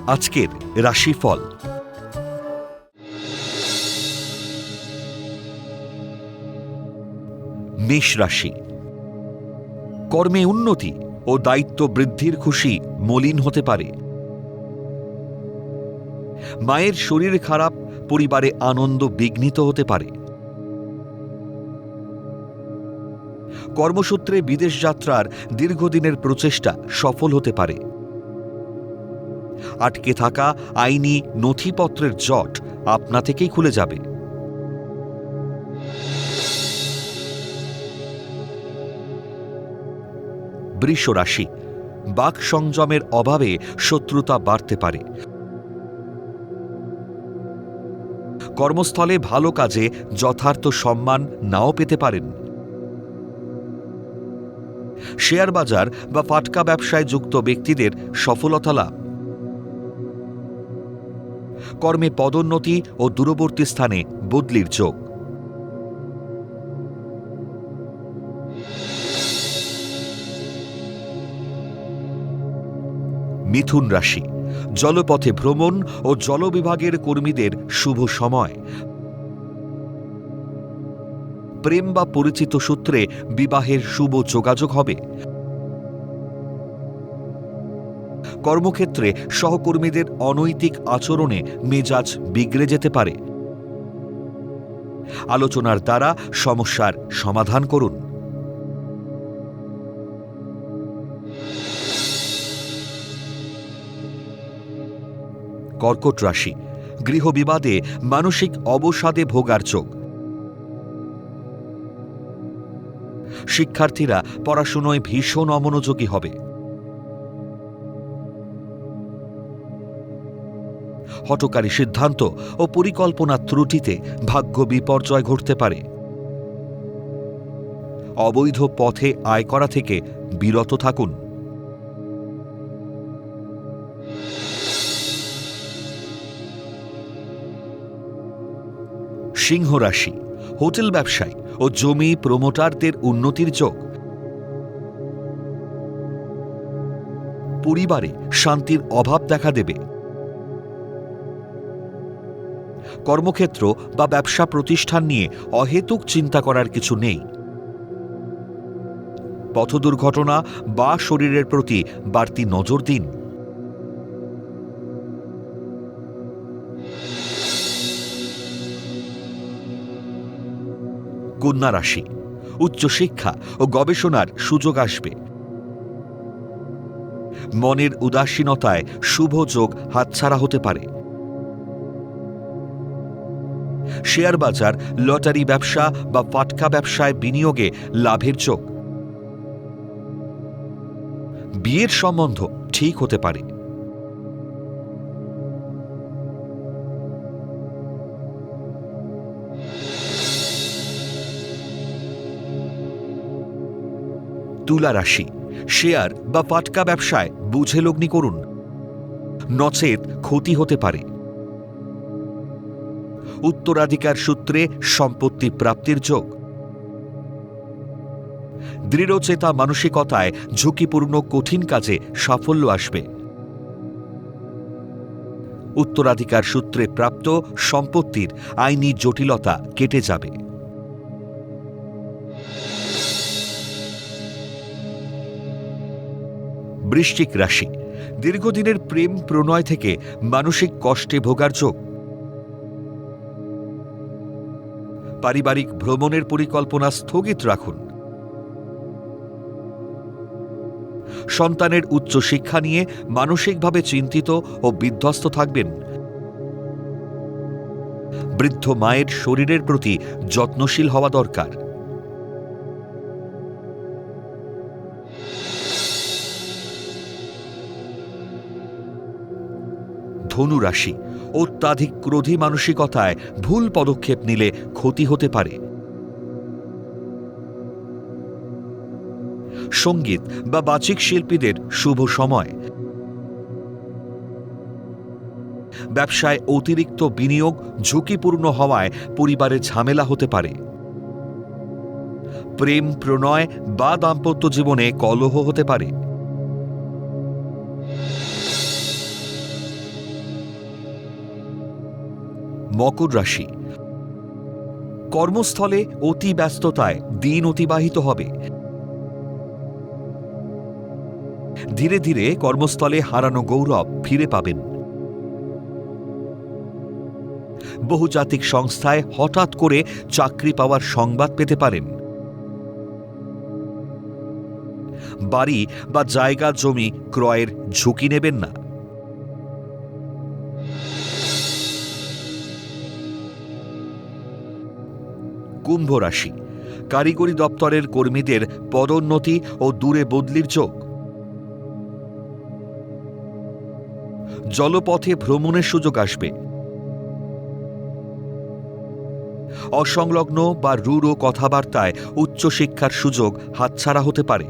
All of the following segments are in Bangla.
আজকের রাশিফল। মেষ রাশি। কর্মে উন্নতি ও দায়িত্ব বৃদ্ধির খুশি মলিন হতে পারে। মায়ের শরীর খারাপ, পরিবারে আনন্দ বিঘ্নিত হতে পারে। কর্মসূত্রে বিদেশ যাত্রার দীর্ঘদিনের প্রচেষ্টা সফল হতে পারে। আটকে থাকা আইনি নথিপত্রের জট আপনা থেকেই খুলে যাবে। বৃষ রাশি। বাক সংযমের অভাবে শত্রুতা বাড়তে পারে। কর্মস্থলে ভালো কাজে যথার্থ সম্মান নাও পেতে পারেন। শেয়ার বাজার বা ফাটকা ব্যবসায় যুক্ত ব্যক্তিদের সফলতা লাভ। কর্মে পদোন্নতি ও দূরবর্তী স্থানে বদলির যোগ। মিথুন রাশি। জলপথে ভ্রমণ ও জলবিভাগের কর্মীদের শুভ সময়। প্রেম বা পরিচিত সূত্রে বিবাহের শুভ যোগাযোগ হবে। কর্মক্ষেত্রে সহকর্মীদের অনৈতিক আচরণে মেজাজ বিগড়ে যেতে পারে। আলোচনার দ্বারা সমস্যার সমাধান করুন। কর্কট রাশি। গৃহবিবাদে মানসিক অবসাদে ভোগার যোগ। শিক্ষার্থীরা পড়াশোনায় ভীষণ অমনোযোগী হবে। হঠকারী সিদ্ধান্ত ও পরিকল্পনা ত্রুটিতে ভাগ্য বিপর্যয় ঘটতে পারে। অবৈধ পথে আয় করা থেকে বিরত থাকুন। সিংহ রাশি। হোটেল ব্যবসায় ও জমি প্রমোটারদের উন্নতির যোগ। পরিবারে শান্তির অভাব দেখা দেবে। কর্মক্ষেত্র বা ব্যবসা প্রতিষ্ঠান নিয়ে অহেতুক চিন্তা করার কিছু নেই। পথ দুর্ঘটনা বা শরীরের প্রতি বাড়তি নজর দিন। কন্যা রাশি। উচ্চশিক্ষা ও গবেষণার সুযোগ আসবে। মনের উদাসীনতায় শুভ যোগ হাতছাড়া হতে পারে। শেয়ার বাজার, লটারি ব্যবসা বা ফাটকা ব্যবসায় বিনিয়োগে লাভের যোগ। বিয়ের সম্বন্ধ ঠিক হতে পারে। তুলা রাশি। শেয়ার বা ফাটকা ব্যবসায় বুঝে লগ্নি করুন, নচেত ক্ষতি হতে পারে। উত্তরাধিকার সূত্রে সম্পত্তি প্রাপ্তির যোগ। দৃঢ়চেতা মানসিকতায় ঝুঁকিপূর্ণ কঠিন কাজে সাফল্য আসবে। উত্তরাধিকার সূত্রে প্রাপ্ত সম্পত্তির আইনি জটিলতা কেটে যাবে। বৃশ্চিক রাশি। দীর্ঘদিনের প্রেম প্রণয় থেকে মানসিক কষ্টে ভোগার যোগ। পারিবারিক ভ্রমণের পরিকল্পনা স্থগিত রাখুন। সন্তানের উচ্চশিক্ষা নিয়ে মানসিকভাবে চিন্তিত ও বিধ্বস্ত থাকবেন। বৃদ্ধ মায়ের শরীরের প্রতি যত্নশীল হওয়া দরকার। ধনু রাশি। অত্যাধিক ক্রোধী মানসিকতায় ভুল পদক্ষেপ নিলে ক্ষতি হতে পারে। সঙ্গীত বা বাচিক শিল্পীদের শুভ সময়। ব্যবসায় অতিরিক্ত বিনিয়োগ ঝুঁকিপূর্ণ হওয়ায় পরিবারে ঝামেলা হতে পারে। প্রেম প্রণয় বা দাম্পত্য জীবনে কলহ হতে পারে। মকর রাশি, কর্মস্থলে অতি ব্যস্ততায় দিন অতিবাহিত হবে। ধীরে ধীরে কর্মস্থলে হারানো গৌরব ফিরে পাবেন। বহুজাতিক সংস্থায় হঠাৎ করে চাকরি পাওয়ার সংবাদ পেতে পারেন। বাড়ি বা জায়গা জমি ক্রয়ের ঝুঁকি নেবেন না। কুম্ভ রাশি, কারিগরি দপ্তরের কর্মীদের পদোন্নতি ও দূরে বদলির যোগ। জলপথে ভ্রমণের সুযোগ আসবে। অসংলগ্ন বা রূঢ় কথাবার্তায় উচ্চশিক্ষার সুযোগ হাতছাড়া হতে পারে।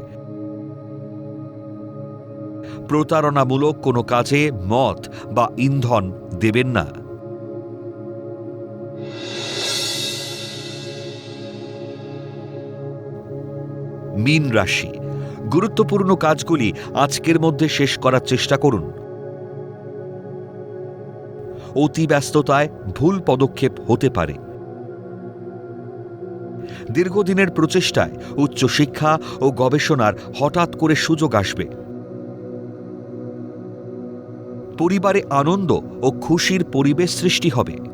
প্রতারণামূলক কোনো কাজে মত বা ইন্ধন দেবেন না। মীন রাশি, গুরুত্বপূর্ণ কাজগুলি আজকের মধ্যে শেষ করার চেষ্টা করুন। অতি ব্যস্ততায় ভুল পদক্ষেপ হতে পারে। দীর্ঘদিনের প্রচেষ্টায় উচ্চশিক্ষা ও গবেষণার হঠাৎ করে সুযোগ আসবে। পরিবারে আনন্দ ও খুশির পরিবেশ সৃষ্টি হবে।